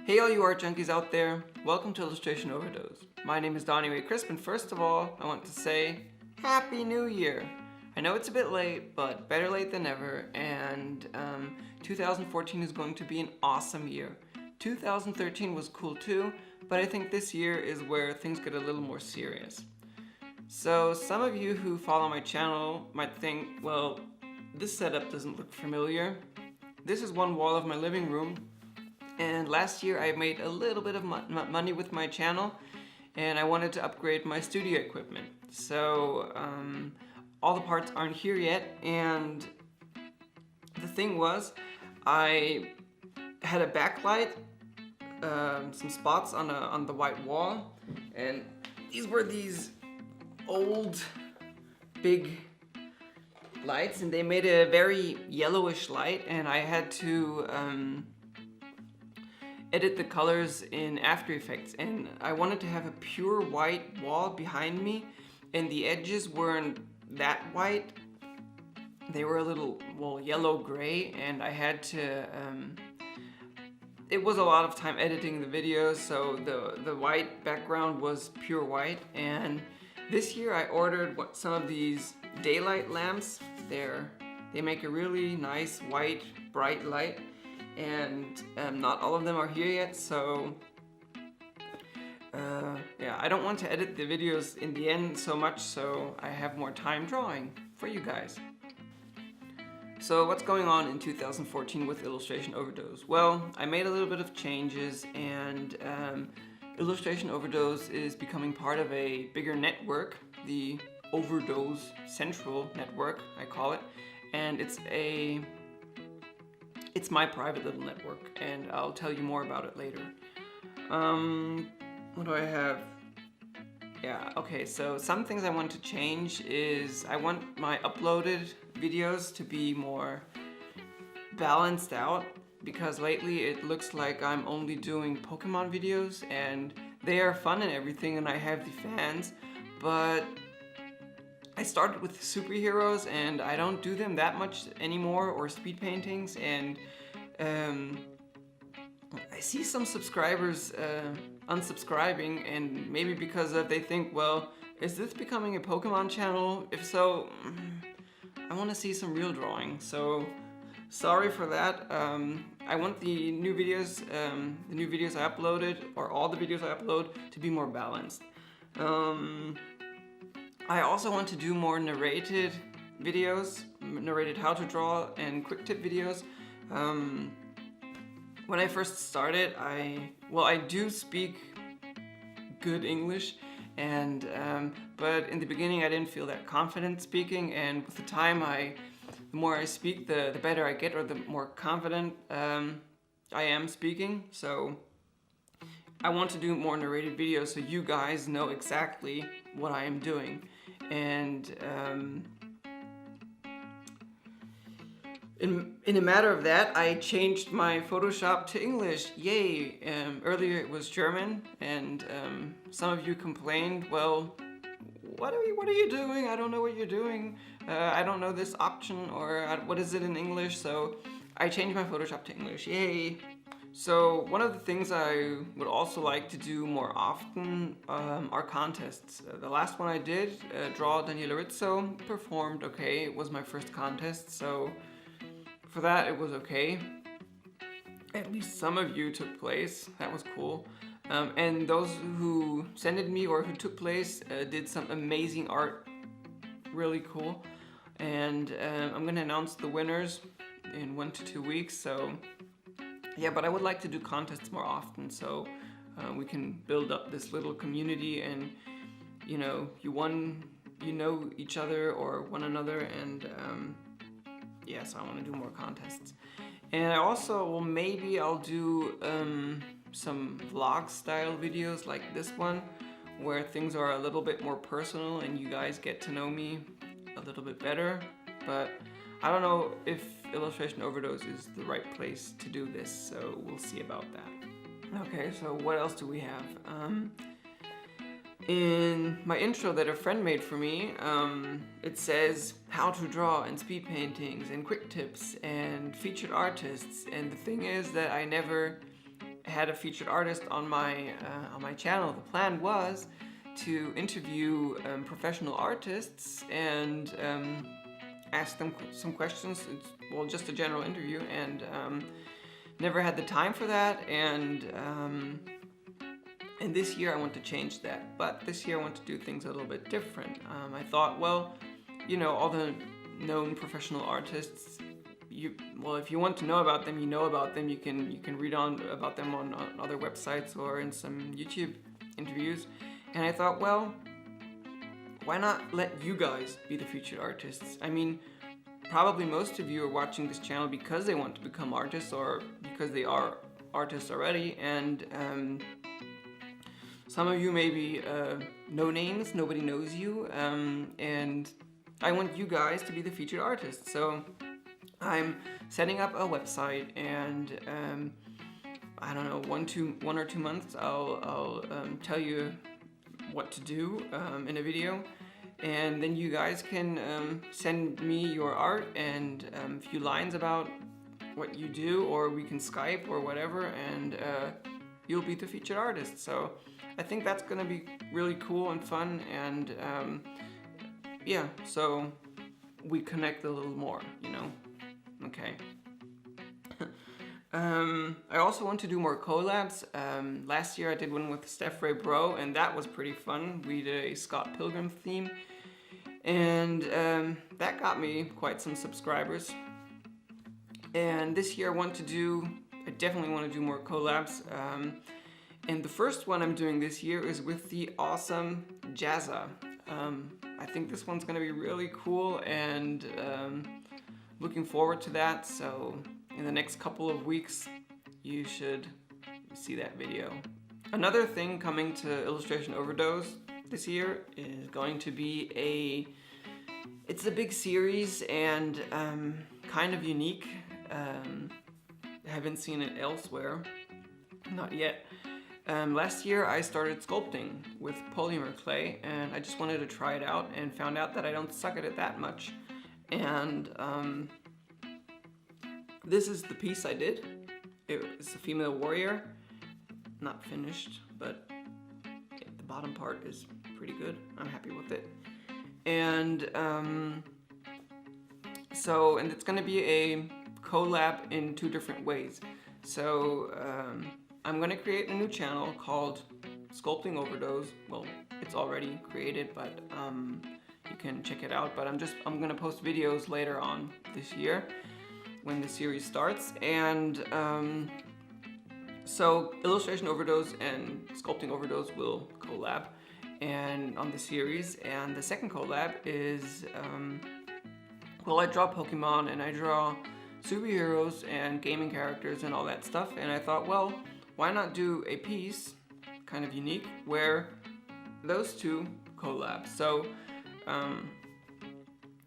Hey all you art junkies out there, welcome to Illustration Overdose. My name is Donnie Ray Crisp, and first of all, I want to say Happy New Year! I know it's a bit late, but better late than never, and 2014 is going to be an awesome year. 2013 was cool too, but I think this year is where things get a little more serious. So some of you who follow my channel might think, well, this setup doesn't look familiar. This is one wall of my living room. And last year I made a little bit of money with my channel, and I wanted to upgrade my studio equipment. So all the parts aren't here yet, and the thing was, I had a backlight, some spots on the white wall, and these were these old big lights, and they made a very yellowish light, and I had to edit the colors in After Effects, and I wanted to have a pure white wall behind me, and the edges weren't that white. They were a little, well, yellow-gray, and I had to, it was a lot of time editing the videos, so the white background was pure white. And this year I ordered some of these daylight lamps. They make a really nice white, bright light, and not all of them are here yet, so yeah, I don't want to edit the videos in the end so much, so I have more time drawing for you guys. So what's going on in 2014 with Illustration Overdose? Well, I made a little bit of changes, and Illustration Overdose is becoming part of a bigger network, the Overdose Central Network, I call it, and it's my private little network, and I'll tell you more about it later. What do I have? Yeah, okay, so some things I want to change is I want my uploaded videos to be more balanced out, because lately it looks like I'm only doing Pokemon videos, and they are fun and everything, and I have the fans, but I started with superheroes and I don't do them that much anymore, or speed paintings, and I see some subscribers unsubscribing, and maybe because they think, well, is this becoming a Pokemon channel? If so, I want to see some real drawing, so sorry for that. I want the new videos I uploaded, or all the videos I upload, to be more balanced. I also want to do more narrated videos, narrated how to draw, and quick tip videos. When I first started, I do speak good English, and but in the beginning I didn't feel that confident speaking, and with the time the more I speak, the better I get, or the more confident I am speaking. So I want to do more narrated videos so you guys know exactly what I am doing. And in a matter of that, I changed my Photoshop to English. Yay! Earlier it was German, and some of you complained, well, what are you doing? I don't know what you're doing. I don't know this option, or what is it in English? So I changed my Photoshop to English. Yay! So one of the things I would also like to do more often are contests. The last one I did, Draw Daniela Rizzo, performed okay. It was my first contest, so for that it was okay. At least some of you took place. That was cool. And those who sent it me or who took place did some amazing art. Really cool. And I'm gonna announce the winners in 1 to 2 weeks, so yeah, but I would like to do contests more often, so we can build up this little community, and you know each other or one another, and yeah, so I want to do more contests. And I also, well, maybe I'll do some vlog style videos like this one, where things are a little bit more personal and you guys get to know me a little bit better, but I don't know if Illustration Overdose is the right place to do this, so we'll see about that. Okay, so what else do we have? In my intro that a friend made for me, it says how to draw and speed paintings and quick tips and featured artists, and the thing is that I never had a featured artist on my channel. The plan was to interview professional artists and ask them some questions. It's, well, just a general interview, and never had the time for that. And this year I want to change that. But this year I want to do things a little bit different. I thought, well, you know, all the known professional artists, if you want to know about them, you know about them. You can read on about them on other websites or in some YouTube interviews. And I thought, well, why not let you guys be the featured artists? I mean, probably most of you are watching this channel because they want to become artists or because they are artists already. And some of you maybe no names, nobody knows you, and I want you guys to be the featured artists. So I'm setting up a website, and I don't know, 1 or 2 months I'll tell you what to do in a video, and then you guys can send me your art and a few lines about what you do, or we can Skype or whatever, and you'll be the featured artist. So I think that's gonna be really cool and fun, and yeah, so we connect a little more, you know? Okay. I also want to do more collabs. Last year I did one with Steph Ray Bro, and that was pretty fun. We did a Scott Pilgrim theme, and that got me quite some subscribers. And this year I definitely want to do more collabs. And the first one I'm doing this year is with the awesome Jazza. I think this one's gonna be really cool, and looking forward to that. So in the next couple of weeks, you should see that video. Another thing coming to Illustration Overdose this year is going to be it's a big series and kind of unique. I haven't seen it elsewhere, not yet. Last year I started sculpting with polymer clay, and I just wanted to try it out and found out that I don't suck at it that much. And this is the piece I did. It's a female warrior, not finished, but the bottom part is pretty good. I'm happy with it. And and it's gonna be a collab in 2 different ways. So I'm gonna create a new channel called Sculpting Overdose. Well, it's already created, but you can check it out. But I'm gonna post videos later on this year when the series starts. And so Illustration Overdose and Sculpting Overdose will collab and on the series. And the second collab is I draw Pokemon and I draw superheroes and gaming characters and all that stuff, and I thought, well, why not do a piece, kind of unique, where those 2 collab. So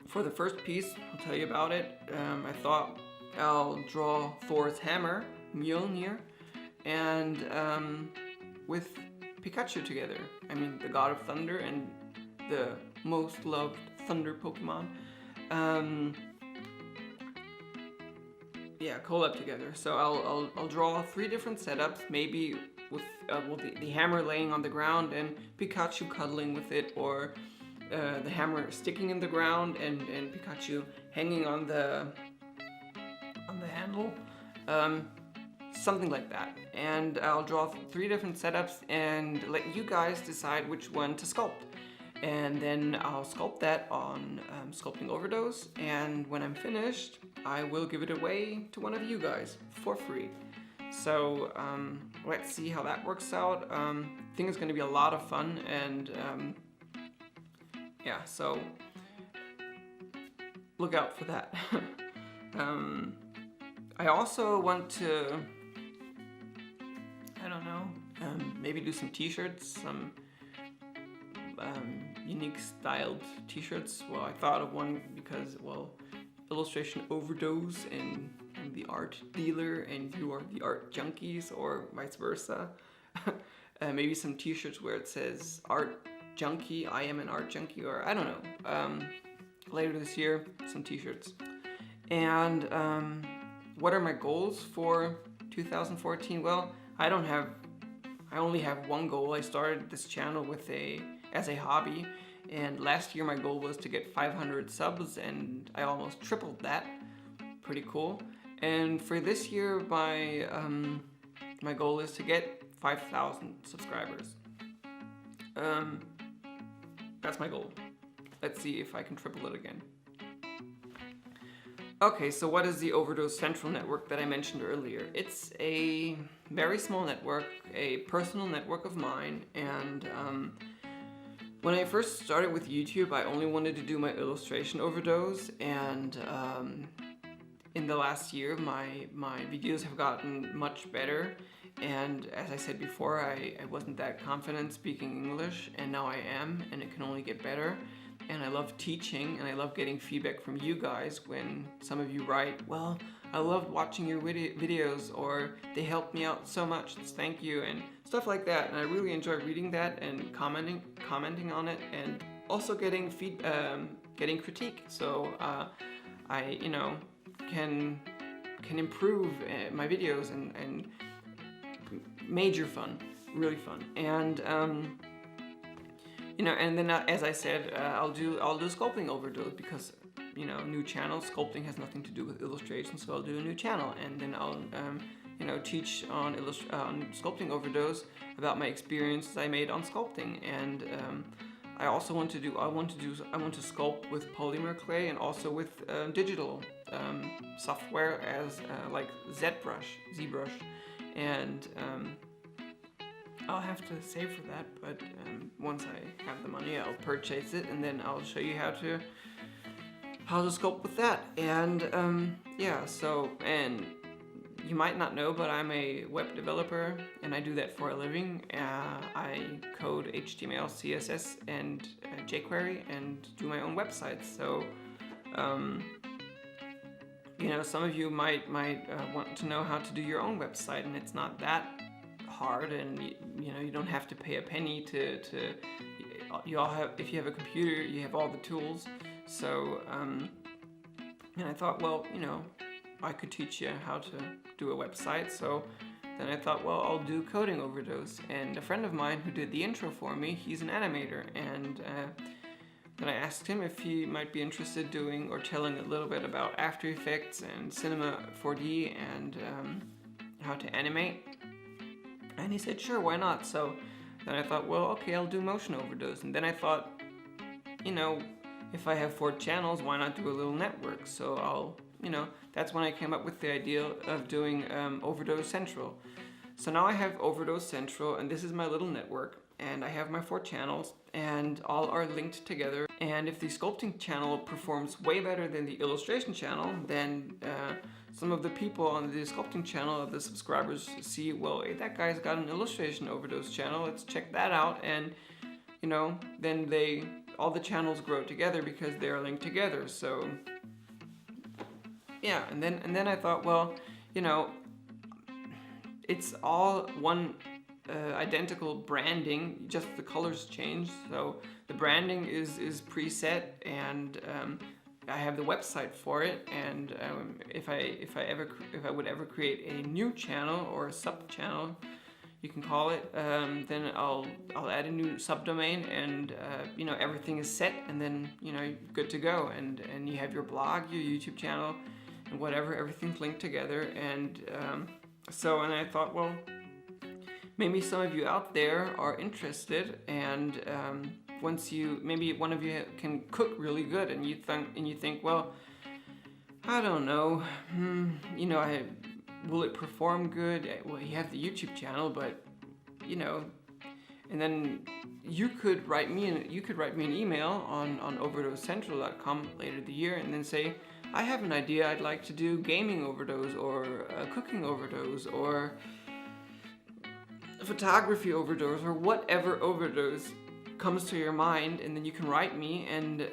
for the first piece, I'll tell you about it. I thought I'll draw Thor's hammer, Mjolnir, and with Pikachu together. I mean, the god of thunder and the most loved thunder Pokemon. Yeah, collab together. So I'll draw 3 different setups, maybe with the hammer laying on the ground and Pikachu cuddling with it, or the hammer sticking in the ground and Pikachu hanging on the handle, something like that. And I'll draw 3 different setups and let you guys decide which one to sculpt. And then I'll sculpt that on Sculpting Overdose, and when I'm finished, I will give it away to one of you guys for free. So let's see how that works out. I think it's going to be a lot of fun, and yeah, so look out for that. I also want to, I don't know, maybe do some t-shirts, some unique styled t-shirts. Well, I thought of one because, well, Illustration Overdose and I'm the art dealer and you are the art junkies, or vice versa. Maybe some t-shirts where it says art junkie, I am an art junkie, or I don't know. Later this year, some t-shirts. And what are my goals for 2014? Well, I only have one goal. I started this channel as a hobby, and last year my goal was to get 500 subs, and I almost tripled that. Pretty cool. And for this year, my goal is to get 5,000 subscribers. That's my goal. Let's see if I can triple it again. Okay, so what is the Overdose Central network that I mentioned earlier? It's a very small network, a personal network of mine, and when I first started with YouTube, I only wanted to do my illustration overdose, and in the last year, my videos have gotten much better, and as I said before, I wasn't that confident speaking English, and now I am, and it can only get better. And I love teaching, and I love getting feedback from you guys when some of you write, well, I loved watching your videos, or they helped me out so much, thank you, and stuff like that. And I really enjoy reading that and commenting on it, and also getting critique. So I, can improve my videos, and major fun, really fun. And and then as I said, I'll do Sculpting Overdose, because new channel. Sculpting has nothing to do with illustration, so I'll do a new channel, and then I'll teach on Sculpting Overdose about my experiences I made on sculpting. And I also want to sculpt with polymer clay, and also with digital software as like ZBrush, and I'll have to save for that, but once I have the money, I'll purchase it, and then I'll show you how to sculpt with that. And and you might not know, but I'm a web developer, and I do that for a living. I code HTML, CSS, and jQuery, and do my own websites. So some of you might want to know how to do your own website, and it's not that hard, and you don't have to pay a penny to if you have a computer, you have all the tools. So and I thought, well, I could teach you how to do a website. So then I thought, well, I'll do Coding Overdose. And a friend of mine who did the intro for me, he's an animator, and then I asked him if he might be interested doing or telling a little bit about After Effects and Cinema 4D, and how to animate. And he said, sure, why not? So then I thought, well, okay, I'll do Motion Overdose. And then I thought, if I have 4 channels, why not do a little network? So I'll, that's when I came up with the idea of doing Overdose Central. So now I have Overdose Central, and this is my little network, and I have my 4 channels, and all are linked together. And if the sculpting channel performs way better than the illustration channel, then some of the people on the sculpting channel, the subscribers, see, well, hey, that guy's got an illustration overdose channel, let's check that out. And then all the channels grow together because they're linked together. So yeah, and then I thought, well, it's all one identical branding, just the colors change. So the branding is preset, and I have the website for it. And if I would ever create a new channel, or a sub channel, you can call it, then I'll add a new subdomain, and everything is set, and then good to go, and you have your blog, your YouTube channel, and whatever, everything's linked together. And and I thought, well, maybe some of you out there are interested, and maybe one of you can cook really good, and you think, well, I don't know, will it perform good? Well, you have the YouTube channel, but and then you could write me an email on overdosecentral.com later the year, and then say, I have an idea, I'd like to do gaming overdose, or cooking overdose, or photography overdose, or whatever overdose comes to your mind. And then you can write me, and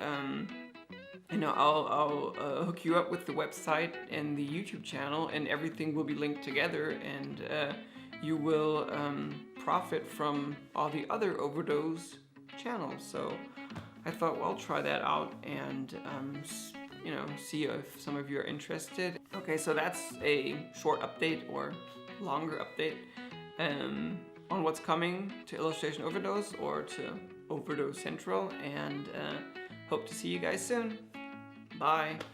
I'll hook you up with the website and the YouTube channel, and everything will be linked together, and you will profit from all the other overdose channels. So I thought, well, I'll try that out, and see if some of you are interested. Okay, so that's a short update, or longer update. on what's coming to Illustration Overdose or to Overdose Central, and hope to see you guys soon. Bye.